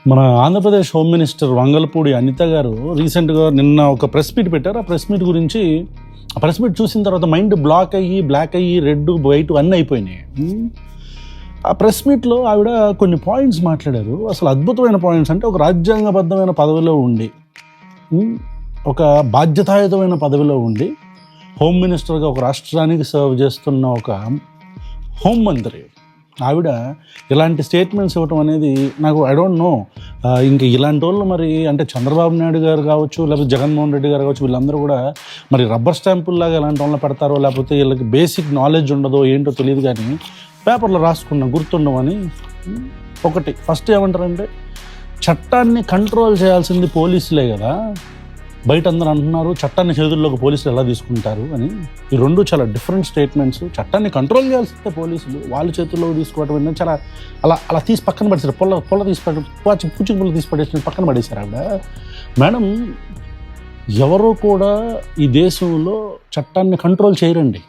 మన Andhra Pradesh home minister Vangalapudi Anitha గారు రీసెంట్గా నిన్న ఒక ప్రెస్ మీట్ పెట్టారు. ఆ ప్రెస్ మీట్ గురించి ఆ ప్రెస్ మీట్ చూసిన తర్వాత మైండ్ బ్లాక్ అయ్యి బ్లాక్ అయ్యి రెడ్ వైట్ అన్నీ అయిపోయినాయి. ఆ ప్రెస్ మీట్లో ఆవిడ కొన్ని పాయింట్స్ మాట్లాడారు. అసలు అద్భుతమైన పాయింట్స్. అంటే ఒక రాజ్యాంగబద్ధమైన పదవిలో ఉండి, ఒక బాధ్యతాయుతమైన పదవిలో ఉండి, హోమ్ మినిస్టర్గా ఒక రాష్ట్రానికి సర్వ్ చేస్తున్న ఒక హోంమంత్రి ఆవిడ ఇలాంటి స్టేట్మెంట్స్ ఇవ్వటం అనేది నాకు ఐ డోంట్ నో. ఇంకా ఇలాంటి వాళ్ళు మరి అంటే చంద్రబాబు నాయుడు గారు కావచ్చు, లేకపోతే జగన్మోహన్ రెడ్డి గారు కావచ్చు, వీళ్ళందరూ కూడా మరి రబ్బర్ స్టాంపుల్లాగా ఇలాంటి వాళ్ళని పెడతారో, లేకపోతే వీళ్ళకి బేసిక్ నాలెడ్జ్ ఉండదో ఏంటో తెలియదు. కానీ పేపర్లో రాసుకున్న గుర్తుండమని ఒకటి ఫస్ట్ ఏమంటారంటే, చట్టాన్ని కంట్రోల్ చేయాల్సింది పోలీసులే కదా, బయట అందరూ అంటున్నారు చట్టాన్ని చేతుల్లోకి పోలీసులు ఎలా తీసుకుంటారు అని. ఈ రెండు చాలా డిఫరెంట్ స్టేట్మెంట్స్. చట్టాన్ని కంట్రోల్ చేయాల్సిందే పోలీసులు, వాళ్ళ చేతుల్లోకి తీసుకోవడం అనేది చాలా అలా తీసి పక్కన పడేసారు. పొల్ల తీసి పుచ్చి పుల్ల తీసి పడేసి పక్కన పడేశారు ఆవిడ. మేడం, ఎవరు కూడా ఈ దేశంలో చట్టాన్ని కంట్రోల్ చేయరండి,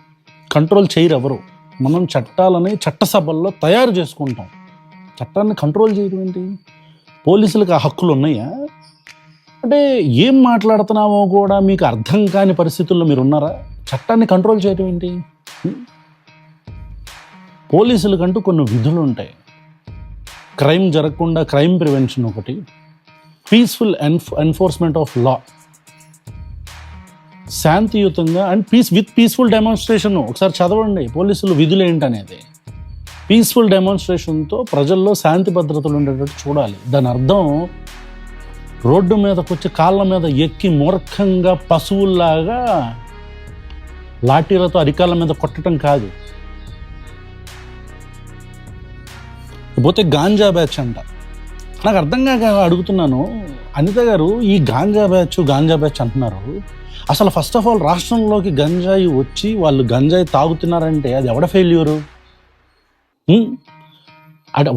కంట్రోల్ చేయరు ఎవరు. మనం చట్టాలని చట్టసభల్లో తయారు చేసుకుంటాం, చట్టాన్ని కంట్రోల్ చేయడం ఏంటి? పోలీసులకు ఆ హక్కులు ఉన్నాయా? అంటే ఏం మాట్లాడుతున్నామో కూడా మీకు అర్థం కాని పరిస్థితుల్లో మీరు ఉన్నారా? చట్టాన్ని కంట్రోల్ చేయడం ఏంటి? పోలీసులకంటూ కొన్ని విధులు ఉంటాయి. క్రైమ్ జరగకుండా క్రైమ్ ప్రివెన్షన్ ఒకటి, పీస్ఫుల్ ఎన్ఫోర్స్మెంట్ ఆఫ్ లా, శాంతియుతంగా అండ్ పీస్ఫుల్ డెమాన్స్ట్రేషన్. ఒకసారి చదవండి పోలీసులు విధులు ఏంటనేది. పీస్ఫుల్ డెమాన్స్ట్రేషన్తో ప్రజల్లో శాంతి భద్రతలు ఉండేటట్టు చూడాలి. దాని అర్థం రోడ్డు మీదకి వచ్చి కాళ్ళ మీద ఎక్కి మూర్ఖంగా పశువుల్లాగా లాఠీలతో అరికాళ్ళ మీద కొట్టడం కాదు. పోతే గాంజా బ్యాచ్ అంట. నాకు అర్థం కాక అడుగుతున్నాను, అనిత గారు, ఈ గాంజా బ్యాచ్ అంటున్నారు. అసలు ఫస్ట్ ఆఫ్ ఆల్ రాష్ట్రంలోకి గంజాయి వచ్చి వాళ్ళు గంజాయి తాగుతున్నారంటే అది ఎవడ ఫెయిల్యూరు?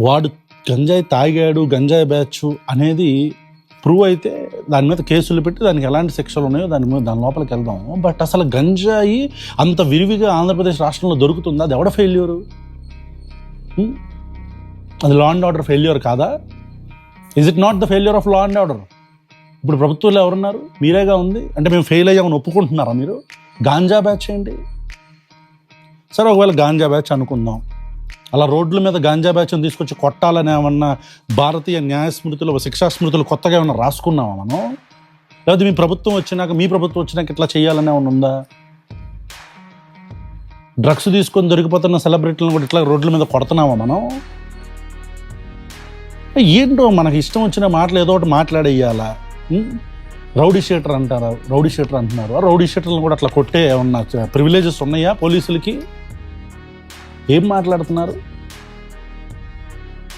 వాడు గంజాయి తాగాడు, గంజాయి బ్యాచ్ అనేది ప్రూవ్ అయితే దాని మీద కేసులు పెట్టి దానికి ఎలాంటి శిక్షలు ఉన్నాయో దాని లోపలికి వెళ్దాం. బట్ అసలు గంజాయి అంత విరివిగా ఆంధ్రప్రదేశ్ రాష్ట్రంలో దొరుకుతుందా? అది ఎవడ ఫెయిల్యూరు? అది లా అండ్ ఆర్డర్ ఫెయిల్యూర్ కాదా? Is it not the failure of law and order? ఇప్పుడు ప్రభుత్వంలో ఎవరున్నారు? మీరేగా ఉంది. అంటే మేము ఫెయిల్ అయ్యామని ఒప్పుకుంటున్నారా మీరు? గాంజా బ్యాచ్ ఏంటి? సరే, ఒకవేళ గాంజా బ్యాచ్ అనుకుందాం, అలా రోడ్ల మీద గాంజా బ్యాచ్ని తీసుకొచ్చి కొట్టాలని ఏమన్నా భారతీయ న్యాయ స్మృతిలో, శిక్షా స్మృతులు కొత్తగా ఏమన్నా రాసుకున్నామా మనం? లేకపోతే మీ ప్రభుత్వం వచ్చినాక ఇట్లా చేయాలని ఏమన్నా ఉందా? డ్రగ్స్ తీసుకొని దొరికిపోతున్న సెలబ్రిటీలను కూడా ఇట్లా రోడ్ల మీద కొడుతున్నామా మనం? ఏంటో మనకి ఇష్టం వచ్చిన మాటలు ఏదో ఒకటి మాట్లాడేయాలా? రౌడీ షీటర్ అంటున్నారు. ఆ రౌడీ షీటర్లను కూడా అట్లా కొట్టే ఏమన్నా ప్రివిలేజెస్ ఉన్నాయా పోలీసులకి? ఏం మాట్లాడుతున్నారు?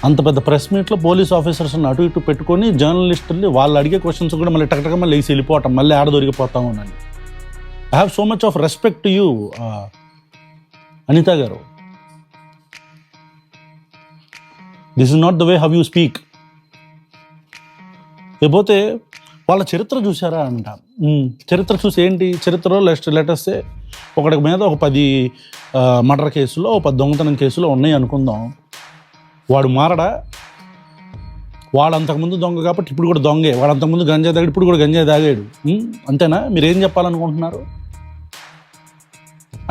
అంత పెద్ద ప్రెస్ మీట్లో పోలీస్ ఆఫీసర్స్ని అటు ఇటు పెట్టుకొని జర్నలిస్టుల్ని వాళ్ళు అడిగే క్వశ్చన్స్ కూడా మళ్ళీ టకటక మళ్ళీ లేచి వెళ్ళిపోవటం, మళ్ళీ ఆడ దొరికిపోతాము అని. I have so much of respect to you Anitha garu. This is not the way how you speak. లేకపోతే వాళ్ళ చరిత్ర చూసారా అంట. చరిత్ర చూసి ఏంటి? చరిత్రలో లెటర్సే ఒకటి మీద ఒక 10 మర్డర్ కేసులో, 10 దొంగతనం కేసులో ఉన్నాయి అనుకుందాం. వాడు మారడా? వాడు అంతకుముందు దొంగ కాబట్టి ఇప్పుడు కూడా దొంగే. వాడు అంతకుముందు గంజాయి తాగాడు, ఇప్పుడు కూడా గంజాయి తాగాడు. అంతేనా? మీరేం చెప్పాలనుకుంటున్నారు?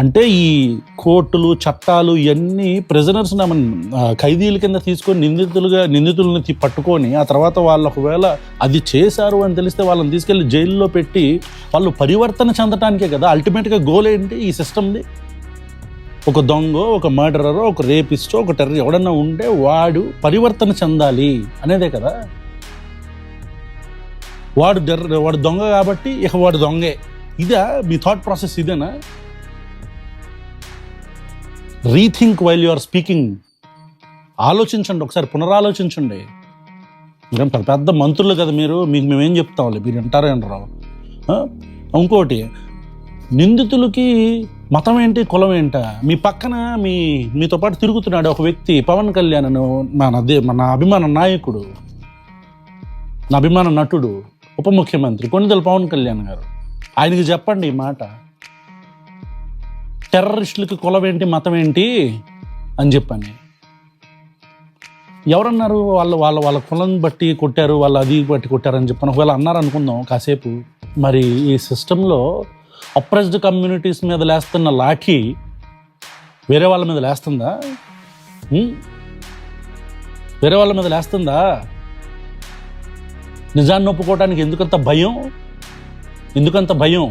అంటే ఈ కోర్టులు, చట్టాలు ఇవన్నీ ప్రిజనర్స్ ఖైదీల కింద తీసుకొని నిందితులని పట్టుకొని ఆ తర్వాత వాళ్ళు ఒకవేళ అది చేశారు అని తెలిస్తే వాళ్ళని తీసుకెళ్ళి జైల్లో పెట్టి వాళ్ళు పరివర్తన చెందటానికే కదా అల్టిమేట్గా గోల్ ఏంటి ఈ సిస్టమ్ది? ఒక దొంగో, ఒక మర్డరరో, ఒక రేపిస్టో, ఒక టెర్రర్ ఎవడన్నా ఉంటే వాడు పరివర్తన చెందాలి అనేదే కదా. వాడు దొంగ కాబట్టి ఇక వాడు దొంగే. ఇదా మీ థాట్ ప్రాసెస్? ఇదేనా? Rethink while you are speaking. ఆలోచించండి, ఒకసారి పునరాలోచించండి. పెద్ద మంత్రులు కదా మీరు, మీకు మేమేం చెప్తాంలే, మీరు అంటారు. ఇంకోటి, నిందితులకి మతం ఏంటి, కులం ఏంట? మీ పక్కన మీతో పాటు తిరుగుతున్నాడు ఒక వ్యక్తి, పవన్ కళ్యాణ్, మన అభిమాన నాయకుడు, నా అభిమాన నటుడు, ఉప ముఖ్యమంత్రి కొణిదెల పవన్ కళ్యాణ్ గారు. ఆయనకి చెప్పండి ఈ మాట. టెర్రరిస్టులకి కులం ఏంటి, మతం ఏంటి అని చెప్పని. ఎవరన్నారు వాళ్ళ వాళ్ళ వాళ్ళ కులం బట్టి కొట్టారు, వాళ్ళ అది బట్టి కొట్టారని చెప్పని ఒకవేళ అన్నారు అనుకుందాం కాసేపు. మరి ఈ సిస్టంలో అప్రెస్డ్ కమ్యూనిటీస్ మీద లేస్తున్న లాఠీ వేరే వాళ్ళ మీద లేస్తుందా? వేరే వాళ్ళ మీద లేస్తుందా? నిజాన్ని ఒప్పుకోవటానికి ఎందుకంత భయం? ఎందుకంత భయం?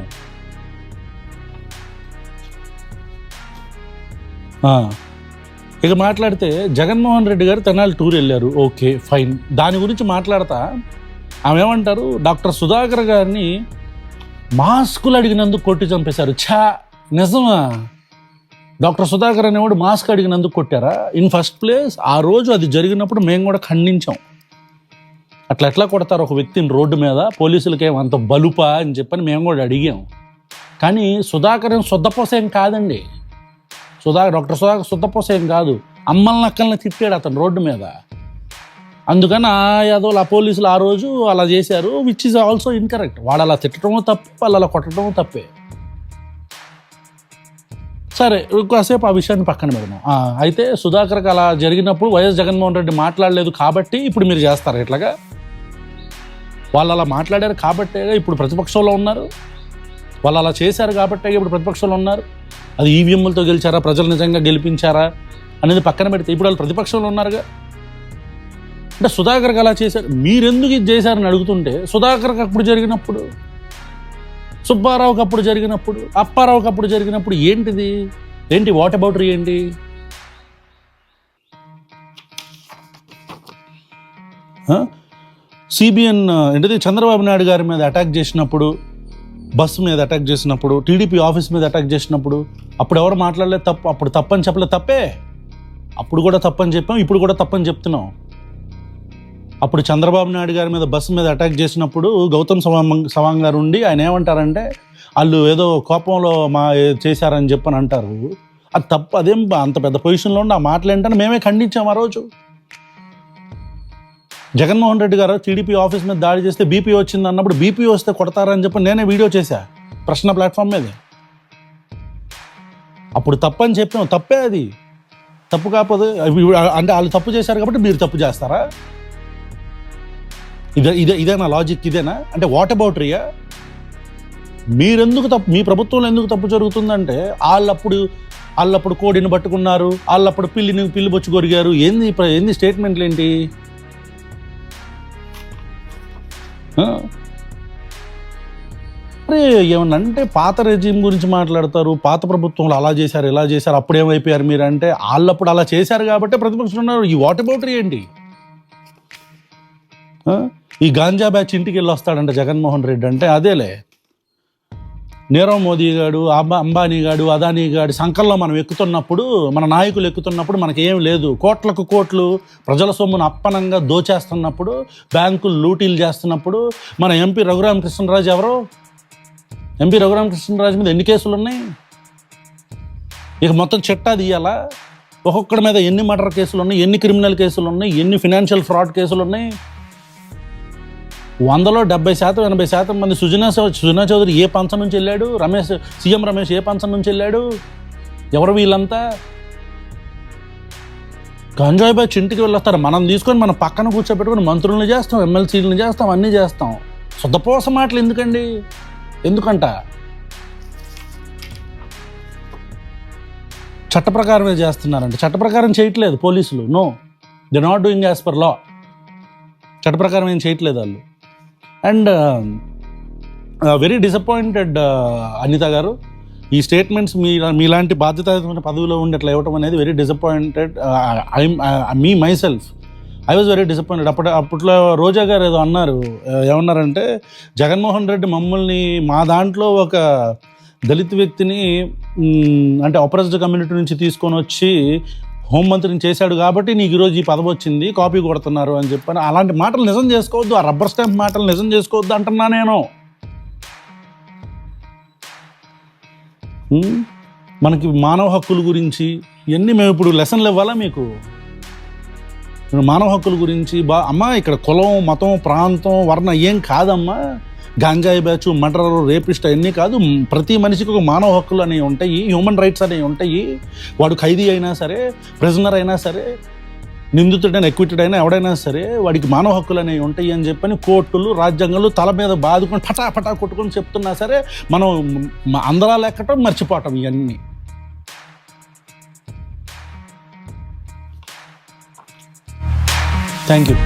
ఇక మాట్లాడితే జగన్మోహన్ రెడ్డి గారు తెనాలి టూర్ వెళ్ళారు, ఓకే ఫైన్. దాని గురించి మాట్లాడతా ఆమె ఏమంటారు, డాక్టర్ సుధాకర్ గారిని మాస్కులు అడిగినందుకు కొట్టి చంపేశారు. నిజమా? డాక్టర్ సుధాకర్ అనేవాడు మాస్క్ అడిగినందుకు కొట్టారా? ఇన్ ఫస్ట్ ప్లేస్ ఆ రోజు అది జరిగినప్పుడు మేము కూడా ఖండించాం. అట్లా ఎట్లా కొడతారు ఒక వ్యక్తిని రోడ్డు మీద, పోలీసులకేం అంత బలుపా అని చెప్పని మేము కూడా అడిగాం. కానీ సుధాకర్ ఏం శుద్ధపోసేం కాదండి. డాక్టర్ సుధాకర్ శుద్ధపోసేం కాదు. అమ్మల్ని అక్కల్ని తిట్టాడు అతను రోడ్డు మీద. అందుకని ఆ పోలీసులు ఆ రోజు అలా చేశారు, విచ్ ఈజ్ ఆల్సో ఇన్కరెక్ట్. వాడు అలా తిట్టడమో తప్పే, వాళ్ళు అలా కొట్టడమో తప్పే. సరే, ఇంకోసేపు ఆ విషయాన్ని పక్కన పెడదాం. అయితే సుధాకర్కి అలా జరిగినప్పుడు వైఎస్ జగన్మోహన్ రెడ్డి మాట్లాడలేదు కాబట్టి ఇప్పుడు మీరు చేస్తారు ఇట్లాగా? వాళ్ళు అలా మాట్లాడారు కాబట్టే ఇప్పుడు ప్రతిపక్షంలో ఉన్నారు. వాళ్ళు అలా చేశారు కాబట్టే ఇప్పుడు ప్రతిపక్షంలో ఉన్నారు. అది ఈవీఎంలతో గెలిచారా, ప్రజలు నిజంగా గెలిపించారా అనేది పక్కన పెడితే ఇప్పుడు వాళ్ళు ప్రతిపక్షంలో ఉన్నారుగా. అంటే సుధాకర్కి అలా చేశారు, మీరెందుకు ఇది చేశారని అడుగుతుంటే, సుధాకర్కి అప్పుడు జరిగినప్పుడు, సుబ్బారావుకి అప్పుడు జరిగినప్పుడు, అప్పారావుకి అప్పుడు జరిగినప్పుడు ఏంటి వాట్ అబౌట్ ఏంటి? సిబిఎన్ ఏంటిది చంద్రబాబు నాయుడు గారి మీద అటాక్ చేసినప్పుడు, బస్సు మీద అటాక్ చేసినప్పుడు, టీడీపీ ఆఫీస్ మీద అటాక్ చేసినప్పుడు అప్పుడు ఎవరు మాట్లాడలేదు, తప్పు. అప్పుడు తప్పని చెప్పలేదు, తప్పే. అప్పుడు కూడా తప్పని చెప్పాం, ఇప్పుడు కూడా తప్పని చెప్తున్నాం. అప్పుడు చంద్రబాబు నాయుడు గారి మీద బస్సు మీద అటాక్ చేసినప్పుడు గౌతమ్ సవాంగ్ గారు ఉండి ఆయన ఏమంటారంటే, వాళ్ళు ఏదో కోపంలో చేశారని చెప్పని అంటారు. అది తప్పు. అదేం అంత పెద్ద పొజిషన్లో ఉండి ఆ మాటలు ఏంటని మేమే ఖండించాం ఆ రోజు. జగన్మోహన్ రెడ్డి గారు టీడీపీ ఆఫీస్ మీద దాడి చేస్తే బీపీ వచ్చింది అన్నప్పుడు, బీపీ వస్తే కొడతారని చెప్పి నేనే వీడియో చేశా ప్రశ్న ప్లాట్ఫామ్ మీద. అప్పుడు తప్పని చెప్పాం, తప్పే అది. తప్పు కాకపోతే అంటే వాళ్ళు తప్పు చేశారు కాబట్టి మీరు తప్పు చేస్తారా? ఇదేనా లాజిక్? ఇదేనా? అంటే వాట్ అబౌట్ రియా? మీరెందుకు తప్పు, మీ ప్రభుత్వంలో ఎందుకు తప్పు జరుగుతుందంటే వాళ్ళప్పుడు కోడిని పట్టుకున్నారు, వాళ్ళప్పుడు పిల్లి బొచ్చు కొరిగారు. ఏంది స్టేట్మెంట్లు ఏంటి? అరే ఏమన్నంటే పాత రెజీమ్ గురించి మాట్లాడతారు, పాత ప్రభుత్వంలో అలా చేశారు ఇలా చేశారు, అప్పుడేమైపోయారు మీరు అంటే, వాళ్ళప్పుడు అలా చేశారు కాబట్టి ప్రతిపక్షంలో ఉన్నారు. ఈ వాట్ అబౌట్ ఏంటి? ఈ గాంజా బ్యాచ్ ఇంటికి వెళ్ళి వస్తాడంట జగన్మోహన్ రెడ్డి అంటే, అదేలే నీరవ్ మోదీ గాడు, అంబానీ గాడు, అదానీ గాడి సంకల్లో మనం ఎక్కుతున్నప్పుడు, మన నాయకులు ఎక్కుతున్నప్పుడు మనకేం లేదు, కోట్లకు కోట్లు ప్రజల సొమ్మును అప్పనంగా దోచేస్తున్నప్పుడు, బ్యాంకులు లూటీలు చేస్తున్నప్పుడు మన ఎంపీ రఘురామకృష్ణరాజు ఎవరో, ఎంపీ రఘురామకృష్ణరాజు మీద ఎన్ని కేసులు ఉన్నాయి? ఇక మొత్తం చిట్టా తీయాలా? ఒక్కొక్కడి మీద ఎన్ని మర్డర్ కేసులు ఉన్నాయి, ఎన్ని క్రిమినల్ కేసులు ఉన్నాయి, ఎన్ని ఫినాన్షియల్ ఫ్రాడ్ కేసులు ఉన్నాయి? 100లో 70% 80% మంది సుజనా చౌదరి ఏ పంచం నుంచి వెళ్ళాడు, సీఎం రమేష్ ఏ పంచం నుంచి వెళ్ళాడు, ఎవరు వీళ్ళంతా? గంజాయి బ్యాచ్ ఇంటికి వెళ్ళొస్తారు, మనం తీసుకొని మన పక్కన కూర్చోబెట్టుకొని మంత్రులను చేస్తాం, ఎమ్మెల్సీలను చేస్తాం, అన్నీ చేస్తాం. శుద్ధపోస మాటలు ఎందుకండి? ఎందుకంట? చట్ట ప్రకారమే చేస్తున్నారంటే, చట్ట ప్రకారం చేయట్లేదు పోలీసులు. No, they not doing as per law. చట్ట ప్రకారం ఏం చేయట్లేదు వాళ్ళు. అండ్ వెరీ డిసప్పాయింటెడ్ అనిత గారు, ఈ స్టేట్మెంట్స్ మీలాంటి బాధ్యతాయుతమైన పదవిలో ఉండి అట్లా ఇవ్వటం అనేది very disappointed. My self I was very disappointed. అప్పట్లో రోజా గారు ఏదో అన్నారు, ఏమన్నారంటే, జగన్మోహన్ రెడ్డి మమ్మల్ని మా దాంట్లో ఒక దళిత వ్యక్తిని అంటే అప్రెస్డ్ కమ్యూనిటీ నుంచి తీసుకొని వచ్చి హోంమంత్రిని చేశాడు కాబట్టి నీకు ఈరోజు ఈ పదవి వచ్చింది, కాపీ కొడుతున్నారు అని చెప్పని. అలాంటి మాటలు నిజం చేసుకోవద్దు, ఆ రబ్బర్ స్టాంప్ మాటలు నిజం చేసుకోవద్దు అంటున్నా నేను. మనకి మానవ హక్కుల గురించి ఇవన్నీ మేము ఇప్పుడు లెసన్లు ఇవ్వాలా మీకు? మానవ హక్కుల గురించి అమ్మా, ఇక్కడ కులం, మతం, ప్రాంతం, వర్ణం ఏం కాదమ్మా. గాంజాయి బ్యాచ్, మర్డర్, రేపిస్ట్ అవన్నీ కాదు. ప్రతి మనిషికి ఒక మానవ హక్కులు అనేవి ఉంటాయి, హ్యూమన్ రైట్స్ అనేవి ఉంటాయి. వాడు ఖైదీ అయినా సరే, ప్రిజనర్ అయినా సరే, నిందితుడైనా ఎక్విటెడ్ అయినా ఎవడైనా సరే వాడికి మానవ హక్కులు అనేవి ఉంటాయి అని చెప్పని కోర్టులు రాజ్యాంగాలు తల మీద బాదుకొని పటా కొట్టుకొని చెప్తున్నా సరే మనం అందరాలు ఎక్కటం మర్చిపోవటం ఇవన్నీ. Thank you.